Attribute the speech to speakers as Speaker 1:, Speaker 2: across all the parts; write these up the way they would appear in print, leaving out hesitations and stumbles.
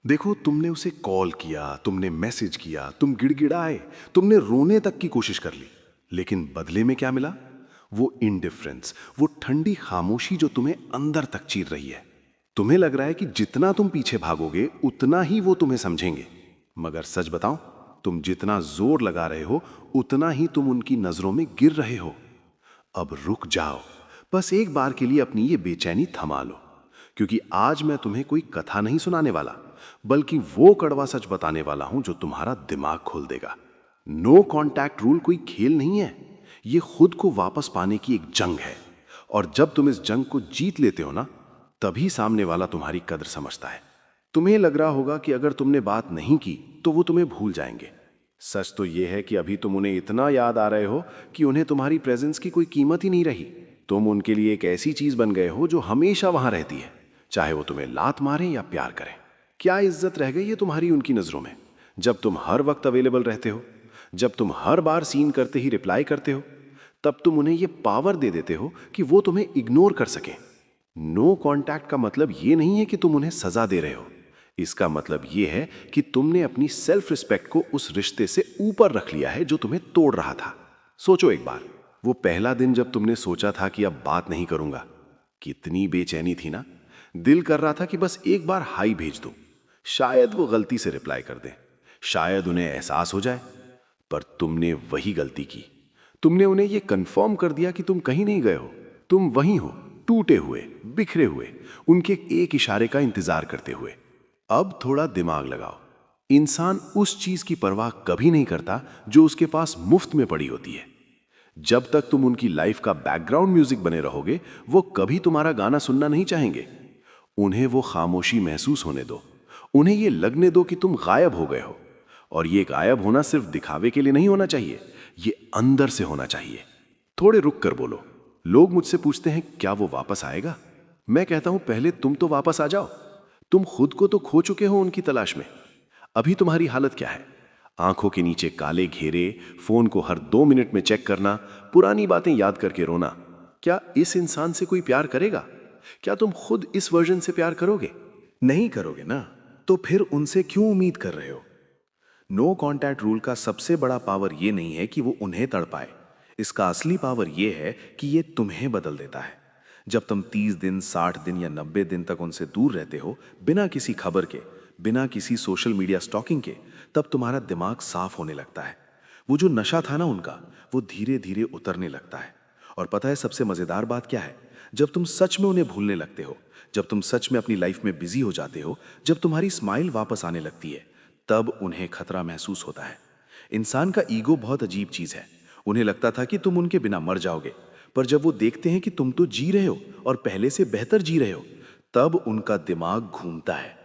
Speaker 1: देखो, तुमने उसे कॉल किया, तुमने मैसेज किया, तुम गिड़गिड़ाए, तुमने रोने तक की कोशिश कर ली, लेकिन बदले में क्या मिला? वो इनडिफरेंस, वो ठंडी खामोशी जो तुम्हें अंदर तक चीर रही है। तुम्हें लग रहा है कि जितना तुम पीछे भागोगे उतना ही वो तुम्हें समझेंगे, मगर सच बताऊं, तुम जितना जोर लगा रहे हो उतना ही तुम उनकी नजरों में गिर रहे हो। अब रुक जाओ, बस एक बार के लिए अपनी ये बेचैनी थमा लो, क्योंकि आज मैं तुम्हें कोई कथा नहीं सुनाने वाला, बल्कि वो कड़वा सच बताने वाला हूं जो तुम्हारा दिमाग खोल देगा। नो कांटेक्ट रूल कोई खेल नहीं है, ये खुद को वापस पाने की एक जंग है। और जब तुम इस जंग को जीत लेते हो ना, तभी सामने वाला तुम्हारी कदर समझता है। तुम्हें लग रहा होगा कि अगर तुमने बात नहीं की तो वो तुम्हें भूल जाएंगे। सच तो यह है कि अभी तुम उन्हें इतना याद आ रहे हो कि उन्हें तुम्हारी प्रेजेंस की कोई कीमत ही नहीं रही। तुम उनके लिए एक ऐसी चीज बन गए हो जो हमेशा वहां रहती है, चाहे वो तुम्हें लात मारें या प्यार करें। क्या इज्जत रह गई है तुम्हारी उनकी नजरों में, जब तुम हर वक्त अवेलेबल रहते हो, जब तुम हर बार सीन करते ही रिप्लाई करते हो? तब तुम उन्हें यह पावर दे देते हो कि वो तुम्हें इग्नोर कर सकें। नो कांटेक्ट का मतलब ये नहीं है कि तुम उन्हें सजा दे रहे हो। इसका मतलब ये है कि तुमने अपनी सेल्फ रिस्पेक्ट को उस रिश्ते से ऊपर रख लिया है जो तुम्हें तोड़ रहा था। सोचो एक बार, वो पहला दिन जब तुमने सोचा था कि अब बात नहीं करूंगा, कितनी बेचैनी थी ना। दिल कर रहा था कि बस एक बार हाई भेज दो, शायद वो गलती से रिप्लाई कर दें, शायद उन्हें एहसास हो जाए। पर तुमने वही गलती की। तुमने उन्हें यह कंफर्म कर दिया कि तुम कहीं नहीं गए हो, तुम वहीं हो, टूटे हुए, बिखरे हुए, उनके एक इशारे का इंतजार करते हुए। अब थोड़ा दिमाग लगाओ। इंसान उस चीज की परवाह कभी नहीं करता जो उसके पास मुफ्त में पड़ी होती है। जब तक तुम उनकी लाइफ का बैकग्राउंड म्यूजिक बने रहोगे, वो कभी तुम्हारा गाना सुनना नहीं चाहेंगे। उन्हें वो खामोशी महसूस होने दो। उन्हें ये लगने दो कि तुम गायब हो गए हो। और ये गायब होना सिर्फ दिखावे के लिए नहीं होना चाहिए, ये अंदर से होना चाहिए। थोड़े रुक कर बोलो। लोग मुझसे पूछते हैं क्या वो वापस आएगा? मैं कहता हूं पहले तुम तो वापस आ जाओ। तुम खुद को तो खो चुके हो उनकी तलाश में। अभी तुम्हारी हालत क्या है? आंखों के नीचे काले घेरे, फोन को हर 2 मिनट में चेक करना, पुरानी बातें याद करके रोना। क्या इस इंसान से कोई प्यार करेगा? क्या तुम खुद इस वर्जन से प्यार करोगे? नहीं करोगे ना, तो फिर उनसे क्यों उम्मीद कर रहे हो? नो कांटेक्ट रूल का सबसे बड़ा पावर ये नहीं है कि वो उन्हें तड़पाए। इसका असली पावर ये है कि ये तुम्हें बदल देता है। जब तुम 30 दिन, 60 दिन या 90 दिन तक उनसे दूर रहते हो, बिना किसी खबर के, बिना किसी सोशल मीडिया स्टॉकिंग के, तब तुम्हारा दिमाग साफ होने लगता है। वो जो नशा था ना उनका, वो धीरे धीरे उतरने लगता है। और पता है सबसे मजेदार बात क्या है? जब तुम सच में उन्हें भूलने लगते हो, जब तुम सच में अपनी लाइफ में बिजी हो जाते हो, जब तुम्हारी स्माइल वापस आने लगती है, तब उन्हें खतरा महसूस होता है। इंसान का ईगो बहुत अजीब चीज है। उन्हें लगता था कि तुम उनके बिना मर जाओगे, पर जब वो देखते हैं कि तुम तो जी रहे हो और पहले से बेहतर जी रहे हो, तब उनका दिमाग घूमता है।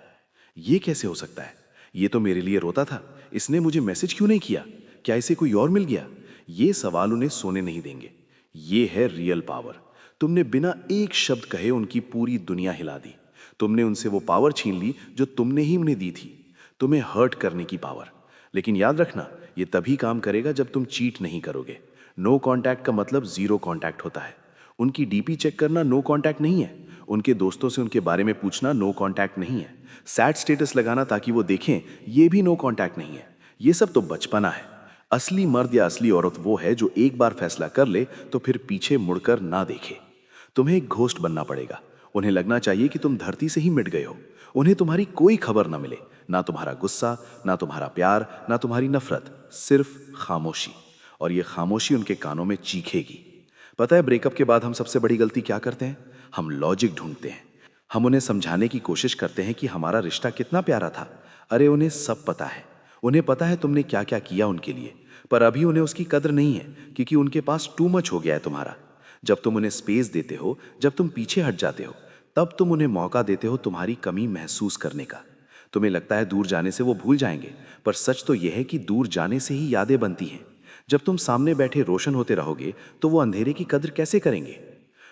Speaker 1: ये कैसे हो सकता है? ये तो मेरे लिए रोता था, इसने मुझे मैसेज क्यों नहीं किया? क्या इसे कोई और मिल गया? ये सवाल उन्हें सोने नहीं देंगे। ये है रियल पावर। तुमने बिना एक शब्द कहे उनकी पूरी दुनिया हिला दी। तुमने उनसे वो पावर छीन ली जो तुमने ही उन्हें दी थी, तुम्हें हर्ट करने की पावर। लेकिन याद रखना, ये तभी काम करेगा जब तुम चीट नहीं करोगे। नो कांटेक्ट का मतलब जीरो कांटेक्ट होता है। उनकी डीपी चेक करना नो कांटेक्ट नहीं है। उनके दोस्तों से उनके बारे में पूछना नो कांटेक्ट नहीं है। सैड स्टेटस लगाना ताकि वो देखें, ये भी नो कांटेक्ट नहीं है। ये सब तो बचपना है। असली मर्द या असली औरत वो है जो एक बार फैसला कर ले तो फिर पीछे मुड़कर ना देखे। तुम्हें एक घोस्ट बनना पड़ेगा। उन्हें लगना चाहिए कि तुम धरती से ही मिट गए हो। उन्हें तुम्हारी कोई खबर ना मिले, ना तुम्हारा गुस्सा, ना तुम्हारा प्यार, ना तुम्हारी नफरत, सिर्फ खामोशी। और ये खामोशी उनके कानों में चीखेगी। पता है ब्रेकअप के बाद हम सबसे बड़ी गलती क्या करते हैं? हम लॉजिक ढूंढते हैं। हम उन्हें समझाने की कोशिश करते हैं कि हमारा रिश्ता कितना प्यारा था। अरे उन्हें सब पता है। उन्हें पता है तुमने क्या क्या किया उनके लिए, पर अभी उन्हें उसकी कदर नहीं है, क्योंकि उनके पास टू मच हो गया है तुम्हारा। जब तुम उन्हें स्पेस देते हो, जब तुम पीछे हट जाते हो, तब तुम उन्हें मौका देते हो तुम्हारी कमी महसूस करने का। तुम्हें लगता है दूर जाने से वो भूल जाएंगे, पर सच तो यह है कि दूर जाने से ही यादें बनती हैं। जब तुम सामने बैठे रोशन होते रहोगे, तो वो अंधेरे की कद्र कैसे करेंगे?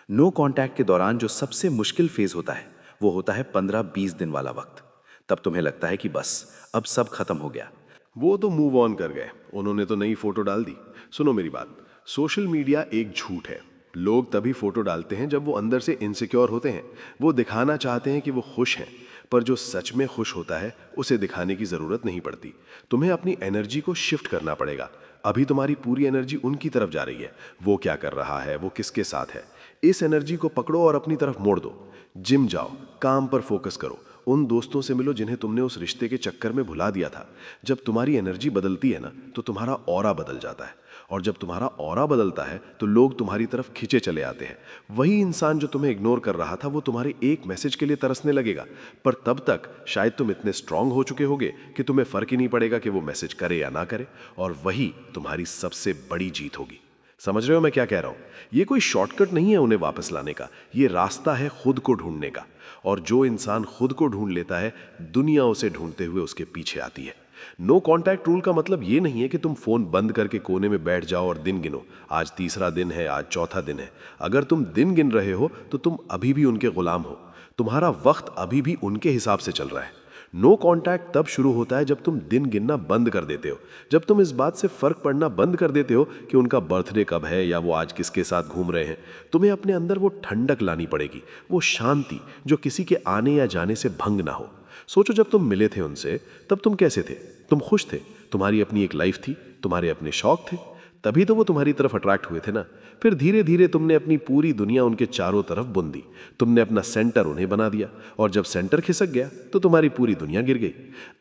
Speaker 1: नो कांटेक्ट के दौरान जो सबसे मुश्किल फेज होता है, वो होता है 15-20 दिन वाला वक्त। तब तुम्हें लगता है कि बस अब सब खत्म हो गया। वो तो मूव ऑन कर गए, उन्होंने तो नई फोटो डाल दी। सुनो मेरी बात, सोशल मीडिया एक झूठ है। लोग तभी फोटो डालते हैं जब वो अंदर से इनसिक्योर होते हैं। वो दिखाना चाहते हैं कि वो खुश हैं, पर जो सच में खुश होता है उसे दिखाने की जरूरत नहीं पड़ती। तुम्हें अपनी एनर्जी को शिफ्ट करना पड़ेगा। अभी तुम्हारी पूरी एनर्जी उनकी तरफ जा रही है, वो क्या कर रहा है, वो किसके साथ है। इस एनर्जी को पकड़ो और अपनी तरफ मोड़ दो। जिम जाओ, काम पर फोकस करो, उन दोस्तों से मिलो जिन्हें तुमने उस रिश्ते के चक्कर में भुला दिया था। जब तुम्हारी एनर्जी बदलती है ना, तो तुम्हारा ऑरा बदल जाता है, और जब तुम्हारा ऑरा बदलता है तो लोग तुम्हारी तरफ खींचे चले आते हैं। वही इंसान जो तुम्हें इग्नोर कर रहा था वो तुम्हारे एक मैसेज के लिए तरसने लगेगा, पर तब तक शायद तुम इतने स्ट्रांग हो चुके होगे कि तुम्हें फर्क ही नहीं पड़ेगा कि वो मैसेज करे या ना करे, और वही तुम्हारी सबसे बड़ी जीत होगी। समझ रहे हो मैं क्या कह रहा हूं? ये कोई शॉर्टकट नहीं है उन्हें वापस लाने का, ये रास्ता है खुद को ढूंढने का। और जो इंसान खुद को ढूंढ लेता है, दुनिया उसे ढूंढते हुए उसके पीछे आती है। नो कॉन्टैक्ट रूल का मतलब ये नहीं है कि तुम फोन बंद करके कोने में बैठ जाओ और दिन गिनो, आज तीसरा दिन है, आज चौथा दिन है। अगर तुम दिन गिन रहे हो तो तुम अभी भी उनके गुलाम हो, तुम्हारा वक्त अभी भी उनके हिसाब से चल रहा है। नो कॉन्टैक्ट तब शुरू होता है जब तुम दिन गिनना बंद कर देते हो, जब तुम इस बात से फर्क पड़ना बंद कर देते हो कि उनका बर्थडे कब है या वो आज किसके साथ घूम रहे हैं। तुम्हें अपने अंदर वो ठंडक लानी पड़ेगी, वो शांति जो किसी के आने या जाने से भंग ना हो। सोचो, जब तुम मिले थे उनसे तब तुम कैसे थे? तुम खुश थे, तुम्हारी अपनी एक लाइफ थी, तुम्हारे अपने शौक थे, तभी तो वो तुम्हारी तरफ अट्रैक्ट हुए थे ना। फिर धीरे धीरे तुमने अपनी पूरी दुनिया उनके चारों तरफ बुन दी, तुमने अपना सेंटर उन्हें बना दिया, और जब सेंटर खिसक गया तो तुम्हारी पूरी दुनिया गिर गई।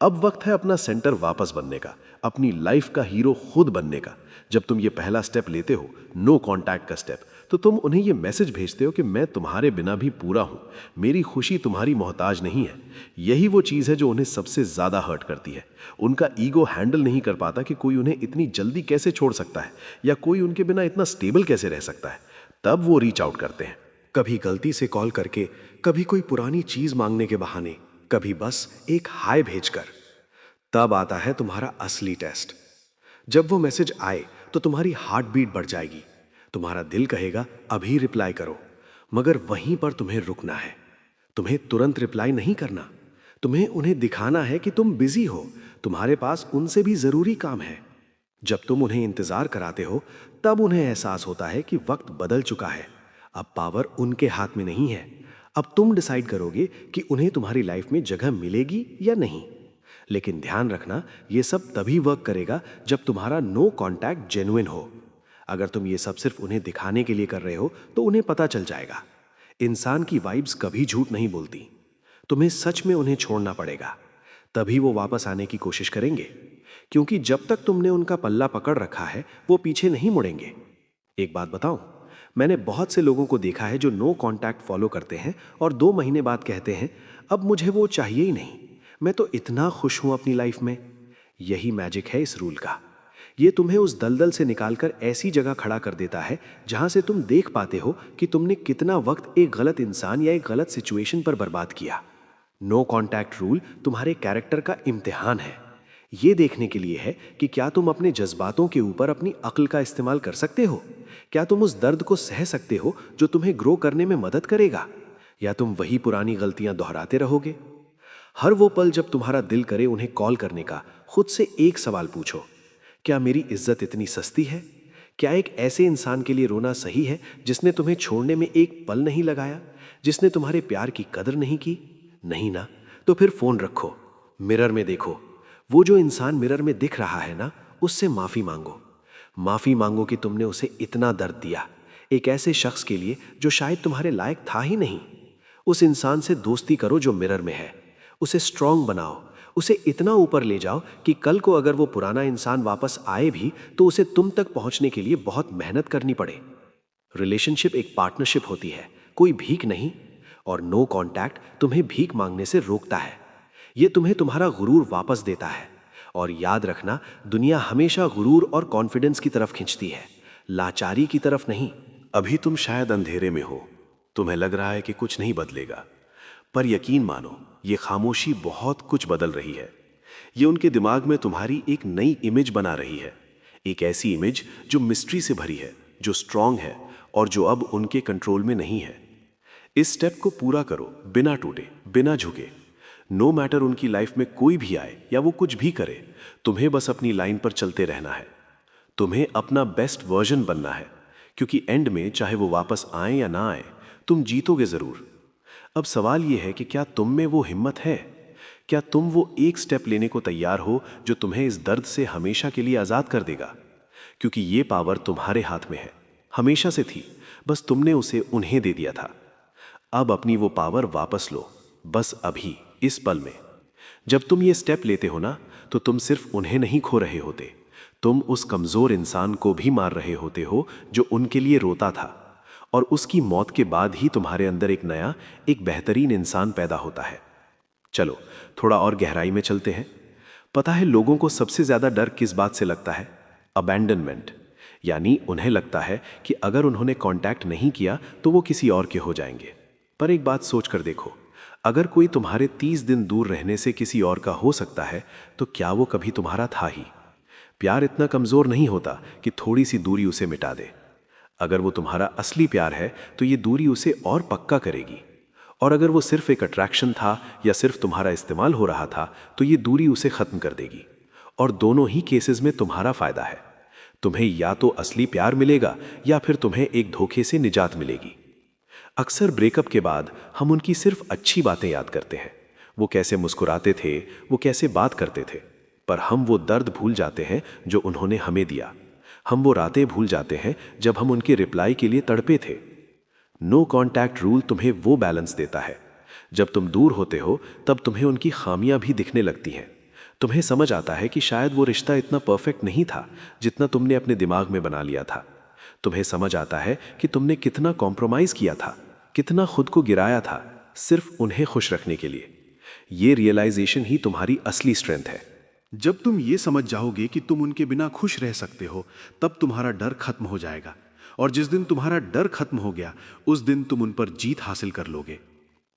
Speaker 1: अब वक्त है अपना सेंटर वापस बनने का, अपनी लाइफ का हीरो खुद बनने का। जब तुम ये पहला स्टेप लेते हो, नो कॉन्टैक्ट का स्टेप, तो तुम उन्हें ये मैसेज भेजते हो कि मैं तुम्हारे बिना भी पूरा हूं, मेरी खुशी तुम्हारी मोहताज नहीं है। यही वो चीज़ है जो उन्हें सबसे ज़्यादा हर्ट करती है। उनका ईगो हैंडल नहीं कर पाता कि कोई उन्हें इतनी जल्दी कैसे छोड़ सकता है, या कोई उनके बिना इतना स्टेबल कैसे रह सकता है। तब वो रीच आउट करते हैं, कभी गलती से कॉल करके, कभी कोई पुरानी चीज़ मांगने के बहाने, कभी बस एक हाय भेजकर। तब आता है तुम्हारा असली टेस्ट। जब वो मैसेज आए तो तुम्हारी हार्ट बीट बढ़ जाएगी, तुम्हारा दिल कहेगा अभी रिप्लाई करो, मगर वहीं पर तुम्हें रुकना है। तुम्हें तुरंत रिप्लाई नहीं करना, तुम्हें उन्हें दिखाना है कि तुम बिजी हो, तुम्हारे पास उनसे भी जरूरी काम है। जब तुम उन्हें इंतजार कराते हो, तब उन्हें एहसास होता है कि वक्त बदल चुका है। अब पावर उनके हाथ में नहीं है, अब तुम डिसाइड करोगे कि उन्हें तुम्हारी लाइफ में जगह मिलेगी या नहीं। लेकिन ध्यान रखना, ये सब तभी वर्क करेगा जब तुम्हारा नो कॉन्टैक्ट जेन्युइन हो। अगर तुम ये सब सिर्फ उन्हें दिखाने के लिए कर रहे हो तो उन्हें पता चल जाएगा। इंसान की वाइब्स कभी झूठ नहीं बोलती। तुम्हें सच में उन्हें छोड़ना पड़ेगा, तभी वो वापस आने की कोशिश करेंगे। क्योंकि जब तक तुमने उनका पल्ला पकड़ रखा है, वो पीछे नहीं मुड़ेंगे। एक बात बताऊं, मैंने बहुत से लोगों को देखा है जो नो कॉन्टैक्ट फॉलो करते हैं और 2 महीने बाद कहते हैं अब मुझे वो चाहिए ही नहीं, मैं तो इतना खुश हूं अपनी लाइफ में। यही मैजिक है इस रूल का। ये तुम्हें उस दलदल से निकालकर ऐसी जगह खड़ा कर देता है जहां से तुम देख पाते हो कि तुमने कितना वक्त एक गलत इंसान या एक गलत सिचुएशन पर बर्बाद किया। नो कॉन्टैक्ट रूल तुम्हारे कैरेक्टर का इम्तिहान है। ये देखने के लिए है कि क्या तुम अपने जज्बातों के ऊपर अपनी अक्ल का इस्तेमाल कर सकते हो, क्या तुम उस दर्द को सह सकते हो जो तुम्हें ग्रो करने में मदद करेगा, या तुम वही पुरानी गलतियां दोहराते रहोगे। हर वो पल जब तुम्हारा दिल करे उन्हें कॉल करने का, खुद से एक सवाल पूछो, क्या मेरी इज्जत इतनी सस्ती है? क्या एक ऐसे इंसान के लिए रोना सही है जिसने तुम्हें छोड़ने में एक पल नहीं लगाया, जिसने तुम्हारे प्यार की कदर नहीं की? नहीं ना? तो फिर फोन रखो, मिरर में देखो, वो जो इंसान मिरर में दिख रहा है ना, उससे माफी मांगो। माफी मांगो कि तुमने उसे इतना दर्द दिया, एक ऐसे शख्स के लिए जो शायद तुम्हारे लायक था ही नहीं। उस इंसान से दोस्ती करो जो मिरर में है, उसे स्ट्रांग बनाओ, उसे इतना ऊपर ले जाओ कि कल को अगर वो पुराना इंसान वापस आए भी तो उसे तुम तक पहुंचने के लिए बहुत मेहनत करनी पड़े। रिलेशनशिप एक पार्टनरशिप होती है, कोई भीख नहीं। और नो कॉन्टैक्ट तुम्हें भीख मांगने से रोकता है। ये तुम्हें तुम्हारा गुरूर वापस देता है। और याद रखना, दुनिया हमेशा गुरूर और कॉन्फिडेंस की तरफ खींचती है, लाचारी की तरफ नहीं।
Speaker 2: अभी तुम शायद अंधेरे में हो, तुम्हें लग रहा है कि कुछ नहीं बदलेगा, पर यकीन मानो ये खामोशी बहुत कुछ बदल रही है। ये उनके दिमाग में तुम्हारी एक नई इमेज बना रही है, एक ऐसी इमेज जो मिस्ट्री से भरी है, जो स्ट्रांग है और जो अब उनके कंट्रोल में नहीं है। इस स्टेप को पूरा करो, बिना टूटे, बिना झुके। नो मैटर उनकी लाइफ में कोई भी आए या वो कुछ भी करे, तुम्हें बस अपनी लाइन पर चलते रहना है। तुम्हें अपना बेस्ट वर्जन बनना है, क्योंकि एंड में चाहे वो वापस आए या ना आए, तुम जीतोगे जरूर। अब सवाल यह है कि क्या तुम में वो हिम्मत है? क्या तुम वो एक स्टेप लेने को तैयार हो जो तुम्हें इस दर्द से हमेशा के लिए आज़ाद कर देगा? क्योंकि ये पावर तुम्हारे हाथ में है, हमेशा से थी, बस तुमने उसे उन्हें दे दिया था। अब अपनी वो पावर वापस लो, बस अभी, इस पल में। जब तुम ये स्टेप लेते हो ना, तो तुम सिर्फ उन्हें नहीं खो रहे होते, तुम उस कमज़ोर इंसान को भी मार रहे होते हो जो उनके लिए रोता था। और उसकी मौत के बाद ही तुम्हारे अंदर एक नया, एक बेहतरीन इंसान पैदा होता है। चलो थोड़ा और गहराई में चलते हैं। पता है लोगों को सबसे ज़्यादा डर किस बात से लगता है? अबैंडनमेंट। यानी उन्हें लगता है कि अगर उन्होंने कांटेक्ट नहीं किया तो वो किसी और के हो जाएंगे। पर एक बात सोच कर देखो, अगर कोई तुम्हारे 30 दिन दूर रहने से किसी और का हो सकता है, तो क्या वो कभी तुम्हारा था ही? प्यार इतना कमज़ोर नहीं होता कि थोड़ी सी दूरी उसे मिटा दे। अगर वो तुम्हारा असली प्यार है तो ये दूरी उसे और पक्का करेगी। और अगर वो सिर्फ एक अट्रैक्शन था या सिर्फ तुम्हारा इस्तेमाल हो रहा था, तो ये दूरी उसे ख़त्म कर देगी। और दोनों ही केसेस में तुम्हारा फ़ायदा है। तुम्हें या तो असली प्यार मिलेगा या फिर तुम्हें एक धोखे से निजात मिलेगी। अक्सर ब्रेकअप के बाद हम उनकी सिर्फ अच्छी बातें याद करते हैं, वो कैसे मुस्कुराते थे, वो कैसे बात करते थे। पर हम वो दर्द भूल जाते हैं जो उन्होंने हमें दिया। हम वो रातें भूल जाते हैं जब हम उनके रिप्लाई के लिए तड़पे थे। नो कॉन्टैक्ट रूल तुम्हें वो बैलेंस देता है। जब तुम दूर होते हो तब तुम्हें उनकी खामियां भी दिखने लगती हैं। तुम्हें समझ आता है कि शायद वो रिश्ता इतना परफेक्ट नहीं था जितना तुमने अपने दिमाग में बना लिया था। तुम्हें समझ आता है कि तुमने कितना कॉम्प्रोमाइज़ किया था, कितना खुद को गिराया था, सिर्फ उन्हें खुश रखने के लिए। ये रियलाइजेशन ही तुम्हारी असली स्ट्रेंथ है।
Speaker 1: जब तुम ये समझ जाओगे कि तुम उनके बिना खुश रह सकते हो, तब तुम्हारा डर खत्म हो जाएगा। और जिस दिन तुम्हारा डर खत्म हो गया, उस दिन तुम उन पर जीत हासिल कर लोगे।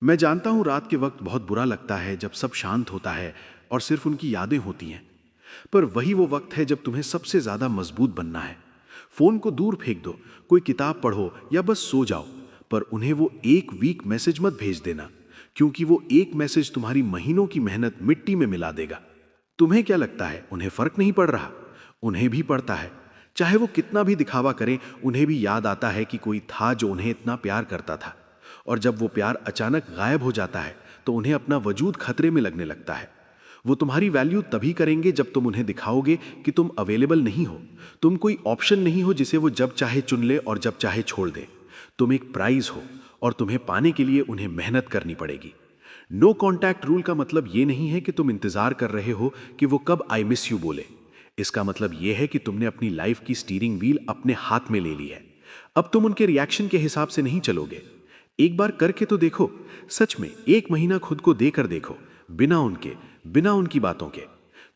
Speaker 1: मैं जानता हूं रात के वक्त बहुत बुरा लगता है जब सब शांत होता है और सिर्फ उनकी यादें होती हैं। पर वही वो वक्त है जब तुम्हें सबसे ज्यादा मजबूत बनना है। फोन को दूर फेंक दो, कोई किताब पढ़ो या बस सो जाओ, पर उन्हें वो एक वीक मैसेज मत भेज देना, क्योंकि वो एक मैसेज तुम्हारी महीनों की मेहनत मिट्टी में मिला देगा। तुम्हें क्या लगता है उन्हें फर्क नहीं पड़ रहा? उन्हें भी पड़ता है। चाहे वो कितना भी दिखावा करें, उन्हें भी याद आता है कि कोई था जो उन्हें इतना प्यार करता था। और जब वो प्यार अचानक गायब हो जाता है तो उन्हें अपना वजूद खतरे में लगने लगता है। वो तुम्हारी वैल्यू तभी करेंगे जब तुम उन्हें दिखाओगे कि तुम अवेलेबल नहीं हो, तुम कोई ऑप्शन नहीं हो जिसे वो जब चाहे चुन ले और जब चाहे छोड़ दे। तुम एक प्राइज हो और तुम्हें पाने के लिए उन्हें मेहनत करनी पड़ेगी। नो कॉन्टैक्ट रूल का मतलब ये नहीं है कि तुम इंतजार कर रहे हो कि वो कब आई मिस यू बोले। इसका मतलब यह है कि तुमने अपनी लाइफ की स्टीयरिंग व्हील अपने हाथ में ले ली है। अब तुम उनके रिएक्शन के हिसाब से नहीं चलोगे। एक बार करके तो देखो, सच में 1 महीना खुद को देकर देखो, बिना उनकी बातों के।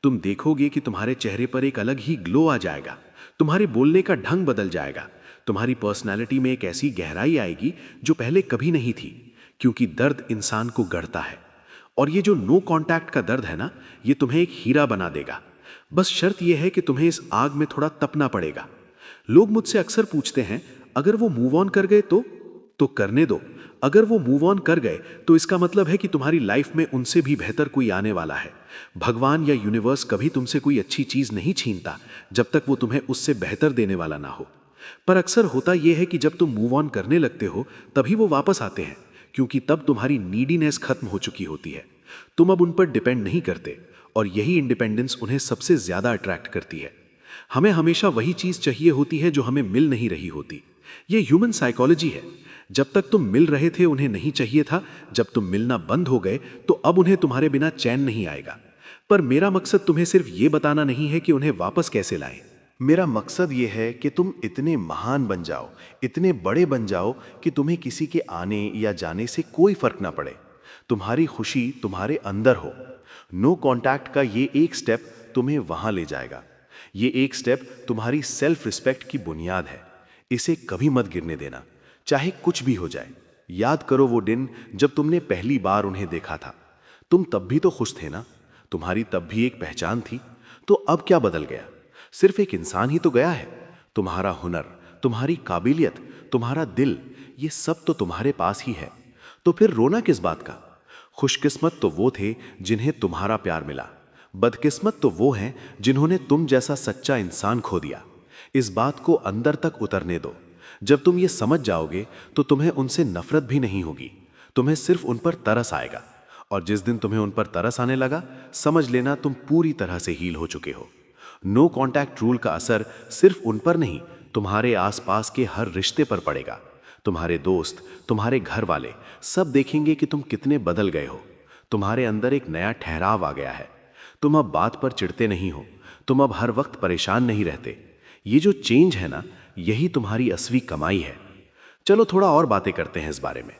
Speaker 1: तुम देखोगे कि तुम्हारे चेहरे पर एक अलग ही ग्लो आ जाएगा, तुम्हारे बोलने का ढंग बदल जाएगा, तुम्हारी पर्सनैलिटी में एक ऐसी गहराई आएगी जो पहले कभी नहीं थी। क्योंकि दर्द इंसान को गढ़ता है। और ये जो नो कॉन्टैक्ट का दर्द है ना, ये तुम्हें एक हीरा बना देगा। बस शर्त यह है कि तुम्हें इस आग में थोड़ा तपना पड़ेगा। लोग मुझसे अक्सर पूछते हैं, अगर वो मूव ऑन कर गए तो करने दो। अगर वो मूव ऑन कर गए तो इसका मतलब है कि तुम्हारी लाइफ में उनसे भी बेहतर कोई आने वाला है। भगवान या यूनिवर्स कभी तुमसे कोई अच्छी चीज नहीं छीनता जब तक वो तुम्हें उससे बेहतर देने वाला ना हो। पर अक्सर होता यह है कि जब तुम मूव ऑन करने लगते हो तभी वो वापस आते हैं, क्योंकि तब तुम्हारी नीडीनेस खत्म हो चुकी होती है। तुम अब उन पर डिपेंड नहीं करते और यही इंडिपेंडेंस उन्हें सबसे ज्यादा अट्रैक्ट करती है। हमें हमेशा वही चीज चाहिए होती है जो हमें मिल नहीं रही होती। ये ह्यूमन साइकोलॉजी है। जब तक तुम मिल रहे थे उन्हें नहीं चाहिए था, जब तुम मिलना बंद हो गए तो अब उन्हें तुम्हारे बिना चैन नहीं आएगा। पर मेरा मकसद तुम्हें सिर्फ ये बताना नहीं है कि उन्हें वापस कैसे लाएं।
Speaker 2: मेरा मकसद ये है कि तुम इतने महान बन जाओ, इतने बड़े बन जाओ कि तुम्हें किसी के आने या जाने से कोई फर्क ना पड़े। तुम्हारी खुशी तुम्हारे अंदर हो। नो कॉन्टैक्ट का ये एक स्टेप तुम्हें वहां ले जाएगा। ये एक स्टेप तुम्हारी सेल्फ रिस्पेक्ट की बुनियाद है। इसे कभी मत गिरने देना, चाहे कुछ भी हो जाए। याद करो वो दिन जब तुमने पहली बार उन्हें देखा था। तुम तब भी तो खुश थे ना, तुम्हारी तब भी एक पहचान थी। तो अब क्या बदल गया? सिर्फ एक इंसान ही तो गया है। तुम्हारा हुनर, तुम्हारी काबिलियत, तुम्हारा दिल, ये सब तो तुम्हारे पास ही है। तो फिर रोना किस बात का? खुशकिस्मत तो वो थे जिन्हें तुम्हारा प्यार मिला। बदकिस्मत तो वो हैं जिन्होंने तुम जैसा सच्चा इंसान खो दिया। इस बात को अंदर तक उतरने दो। जब तुम ये समझ जाओगे तो तुम्हें उनसे नफरत भी नहीं होगी। तुम्हें सिर्फ उन पर तरस आएगा, और जिस दिन तुम्हें उन पर तरस आने लगा, समझ लेना तुम पूरी तरह से हील हो चुके हो। नो कॉन्टैक्ट रूल का असर सिर्फ उन पर नहीं, तुम्हारे आसपास के हर रिश्ते पर पड़ेगा। तुम्हारे दोस्त, तुम्हारे घर वाले सब देखेंगे कि तुम कितने बदल गए हो। तुम्हारे अंदर एक नया ठहराव आ गया है। तुम अब बात पर चिढ़ते नहीं हो, तुम अब हर वक्त परेशान नहीं रहते। ये जो चेंज है ना, यही तुम्हारी असली कमाई है। चलो थोड़ा और बातें करते हैं इस बारे में।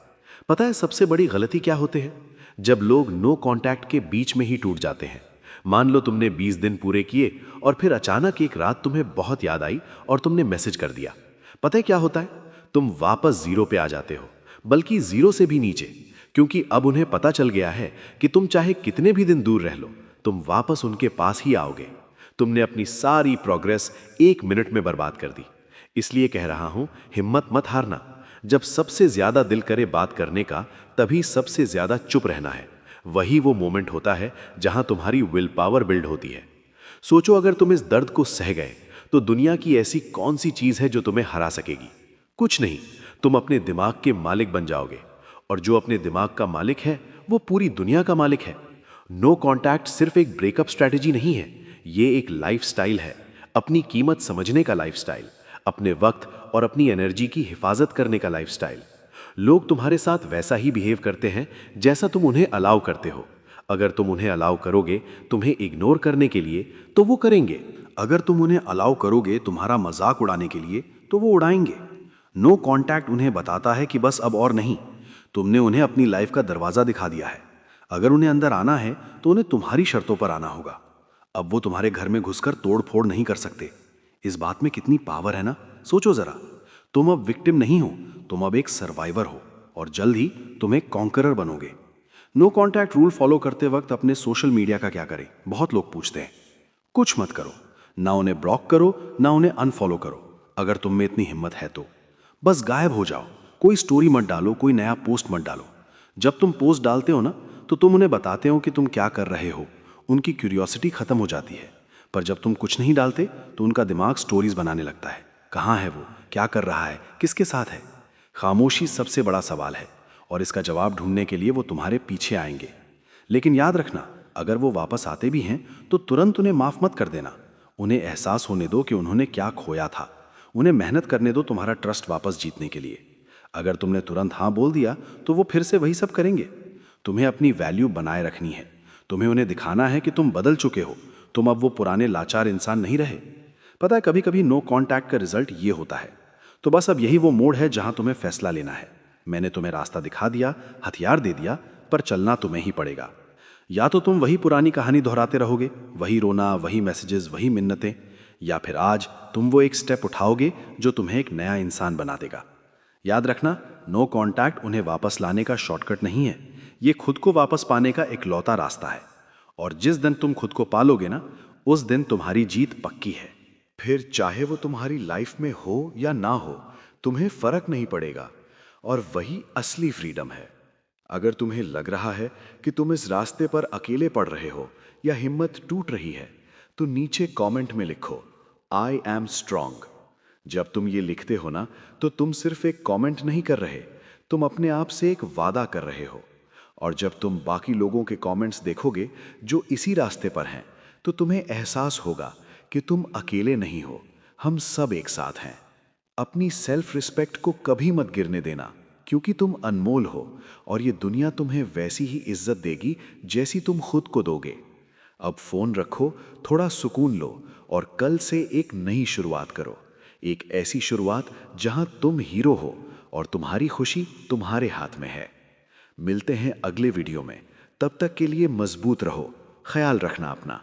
Speaker 2: पता है सबसे बड़ी गलती क्या होते हैं? जब लोग नो कांटेक्ट के बीच में ही टूट जाते हैं। मान लो तुमने 20 दिन पूरे किए और फिर अचानक एक रात तुम्हें बहुत याद आई और तुमने मैसेज कर दिया। पता है क्या होता है? तुम वापस जीरो पे आ जाते हो, बल्कि जीरो से भी नीचे, क्योंकि अब उन्हें पता चल गया है कि तुम चाहे कितने भी दिन दूर रह लो, तुम वापस उनके पास ही आओगे। तुमने अपनी सारी प्रोग्रेस 1 मिनट में बर्बाद कर दी। इसलिए कह रहा हूं, हिम्मत मत हारना। जब सबसे ज्यादा दिल करे बात करने का, तभी सबसे ज्यादा चुप रहना है। वही वो मोमेंट होता है जहां तुम्हारी विल पावर बिल्ड होती है। सोचो, अगर तुम इस दर्द को सह गए, तो दुनिया की ऐसी कौन सी चीज है जो तुम्हें हरा सकेगी? कुछ नहीं। तुम अपने दिमाग के मालिक बन जाओगे, और जो अपने दिमाग का मालिक है, वो पूरी दुनिया का मालिक है। नो कॉन्टैक्ट सिर्फ एक ब्रेकअप स्ट्रैटेजी नहीं है, ये एक लाइफस्टाइल है। अपनी कीमत समझने का लाइफस्टाइल, अपने वक्त और अपनी एनर्जी की हिफाजत करने का लाइफस्टाइल। लोग तुम्हारे साथ वैसा ही बिहेव करते हैं जैसा तुम उन्हें अलाउ करते हो। अगर तुम उन्हें अलाउ करोगे तुम्हें इग्नोर करने के लिए, तो वो करेंगे।
Speaker 1: अगर तुम उन्हें अलाउ करोगे तुम्हारा मजाक उड़ाने के लिए, तो वो उड़ाएंगे। नो कांटेक्ट उन्हें बताता है कि बस अब और नहीं। तुमने उन्हें अपनी लाइफ का दरवाजा दिखा दिया है। अगर उन्हें अंदर आना है तो उन्हें तुम्हारी शर्तों पर आना होगा। अब वो तुम्हारे घर में घुसकर तोड़ फोड़ नहीं कर सकते। इस बात में कितनी पावर है ना? सोचो जरा, तुम अब विक्टिम नहीं हो, तुम अब एक सर्वाइवर हो, और जल्द ही तुम एक कॉन्करर बनोगे। नो कांटेक्ट रूल फॉलो करते वक्त अपने सोशल मीडिया का क्या करें? बहुत लोग पूछते हैं। कुछ मत करो, ना उन्हें ब्लॉक करो, ना उन्हें अनफॉलो करो। अगर तुम में इतनी हिम्मत है तो बस गायब हो जाओ। कोई स्टोरी मत डालो, कोई नया पोस्ट मत डालो। जब तुम पोस्ट डालते हो ना, तो तुम उन्हें बताते हो कि तुम क्या कर रहे हो। उनकी क्यूरियोसिटी खत्म हो जाती है। पर जब तुम कुछ नहीं डालते, तो उनका दिमाग स्टोरीज बनाने लगता है। कहाँ है वो, क्या कर रहा है, किसके साथ है? खामोशी सबसे बड़ा सवाल है, और इसका जवाब ढूंढने के लिए वो तुम्हारे पीछे आएंगे। लेकिन याद रखना, अगर वो वापस आते भी हैं तो तुरंत उन्हें माफ मत कर देना। उन्हें एहसास होने दो कि उन्होंने क्या खोया था। उन्हें मेहनत करने दो तुम्हारा ट्रस्ट वापस जीतने के लिए। अगर तुमने तुरंत हाँ बोल दिया, तो वो फिर से वही सब करेंगे। तुम्हें अपनी वैल्यू बनाए रखनी है। तुम्हें उन्हें दिखाना है कि तुम बदल चुके हो, तुम अब वो पुराने लाचार इंसान नहीं रहे। पता है, कभी कभी नो कांटेक्ट का रिजल्ट ये होता है। तो बस अब यही वो मोड़ है जहां तुम्हें फैसला लेना है। मैंने तुम्हें रास्ता दिखा दिया, हथियार दे दिया, पर चलना तुम्हें ही पड़ेगा। या तो तुम वही पुरानी कहानी दोहराते रहोगे, वही रोना, वही मैसेजेस, वही मिन्नतें, या फिर आज तुम वो एक स्टेप उठाओगे जो तुम्हें एक नया इंसान बना देगा। याद रखना, नो कांटेक्ट उन्हें वापस लाने का शॉर्टकट नहीं है, ये खुद को वापस पाने का इकलौता रास्ता है। और जिस दिन तुम खुद को पालोगे ना, उस दिन तुम्हारी जीत पक्की है। फिर चाहे वो तुम्हारी लाइफ में हो या ना हो, तुम्हें फर्क नहीं पड़ेगा। और वही असली फ्रीडम है। अगर तुम्हें लग रहा है कि तुम इस रास्ते पर अकेले पड़ रहे हो या हिम्मत टूट रही है, तो नीचे कमेंट में लिखो, आई एम स्ट्रांग। जब तुम ये लिखते हो ना, तो तुम सिर्फ एक कमेंट नहीं कर रहे, तुम अपने आप से एक वादा कर रहे हो। और जब तुम बाकी लोगों के कमेंट्स देखोगे जो इसी रास्ते पर हैं, तो तुम्हें एहसास होगा कि तुम अकेले नहीं हो, हम सब एक साथ हैं। अपनी सेल्फ रिस्पेक्ट को कभी मत गिरने देना, क्योंकि तुम अनमोल हो, और ये दुनिया तुम्हें वैसी ही इज्जत देगी जैसी तुम खुद को दोगे। अब फोन रखो, थोड़ा सुकून लो, और कल से एक नई शुरुआत करो। एक ऐसी शुरुआत जहां तुम हीरो हो और तुम्हारी खुशी तुम्हारे हाथ में है। मिलते हैं अगले वीडियो में। तब तक के लिए मजबूत रहो, ख्याल रखना अपना।